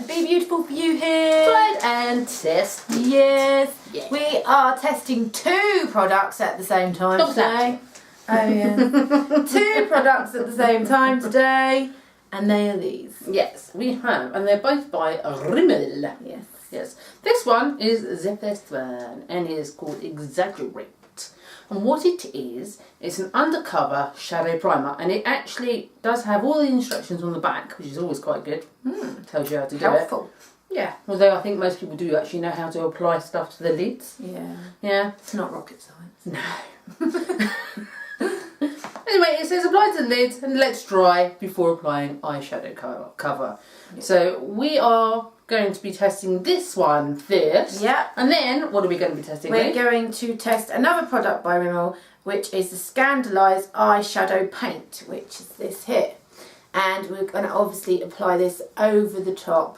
Be Beautiful for You here. Slide and test. Yes. Yeah. We are testing 2 products at the same time Stop today. Oh yeah. 2 products at the same time today. And they are these. Yes, we have. And they're both by Rimmel. Yes. Yes. This one is the first one and it is called Exaggerate. And what it is, it's an undercover shadow primer, and it actually does have all the instructions on the back, which is always quite good. Tells you how to do Helpful. it. Yeah, although I think most people do actually know how to apply stuff to the lids. Yeah. Yeah. It's not rocket science. No. Anyway, it says apply to the lid and let's dry before applying eyeshadow cover. Yeah. So we are going to be testing this one first. Yeah. And then, what are we going to be testing? We're going to test another product by Rimmel, which is the Scandalised Eyeshadow Paint, which is this here. And we're going to obviously apply this over the top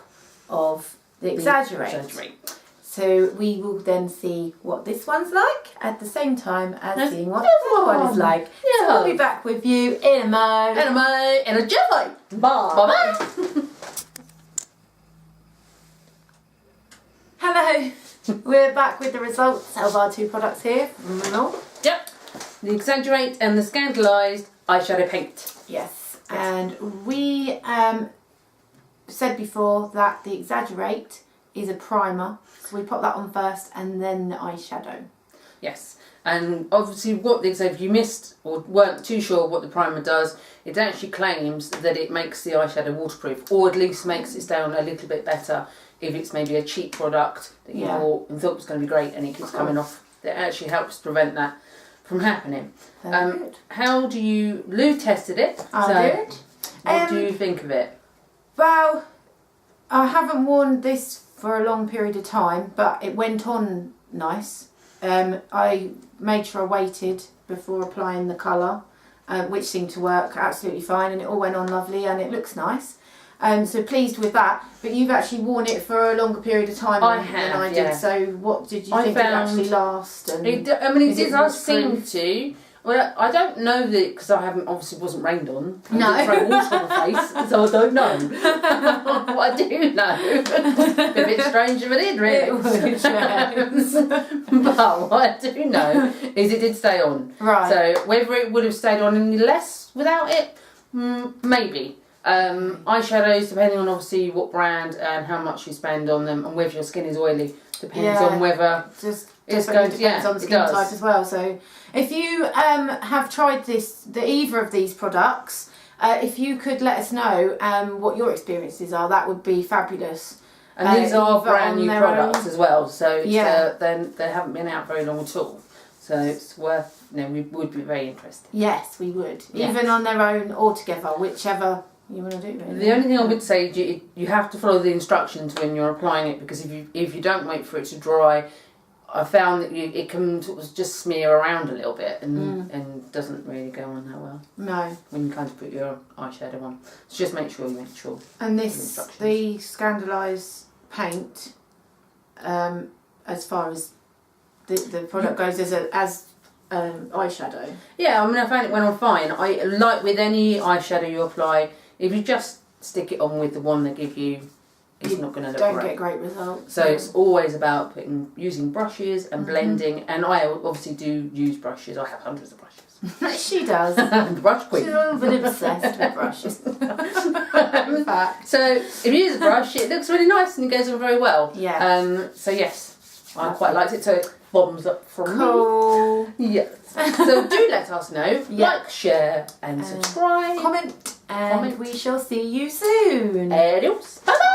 of the Exaggerate. So we will then see what this one's like at the same time as seeing what the other one is like. Yeah. So we'll be back with you in a mo. In a jiffy. Bye. Bye-bye. Hello. We're back with the results of our 2 products here. Yep. The Exaggerate and the Scandalised Eyeshadow Paint. Yes. And we said before that the Exaggerate is a primer. So we pop that on first and then the eyeshadow. Yes. And obviously what the if you missed or weren't too sure what the primer does, it actually claims that it makes the eyeshadow waterproof, or at least makes it stay on a little bit better if it's maybe a cheap product that you bought and thought was going to be great and it keeps coming off. It actually helps prevent that from happening. How do you... Lou tested it. I did. What do you think of it? Well, I haven't worn this for a long period of time, but it went on nice. I made sure I waited before applying the colour, which seemed to work absolutely fine, and it all went on lovely and it looks nice. So pleased with that. But you've actually worn it for a longer period of time than I did. So what did you think it actually last? And it does seem to. Well, I don't know that because I wasn't rained on. I didn't throw water on my face, so I don't know. What I do know, a bit strange if I did, really. But what I do know is it did stay on. Right. So whether it would have stayed on any less without it, maybe. Eyeshadows, depending on obviously what brand and how much you spend on them, and whether your skin is oily, depends on whether it's going to depends on the skin type as well. So if you have tried either of these products, if you could let us know what your experiences are, that would be fabulous. And these are brand new products as well, so then they haven't been out very long at all. So it's worth, we would be very interested. Yes, we would. Yes. Even on their own or together, whichever you want to do. Really. The only thing I would say is you have to follow the instructions when you're applying it, because if you don't wait for it to dry, I found that it can sort of just smear around a little bit and doesn't really go on that well. No. When you kind of put your eyeshadow on. So just make sure. And this, the Scandalised Paint, as far as the product goes as eyeshadow. Yeah, I found it went on fine. I like with any eyeshadow you apply, if you just stick it on with the one they give you, it's not going to look great. Don't get great results. So it's always about using brushes and blending, and I obviously do use brushes. I have hundreds of brushes. She does. The brush queen. She's a little bit obsessed with brushes. In fact. So if you use a brush, it looks really nice and it goes on very well. Yeah. So yes, I quite liked it. So it bombs up from me. Yes. So do let us know. Like, share and subscribe. Comment. And we shall see you soon. Adios. Bye bye.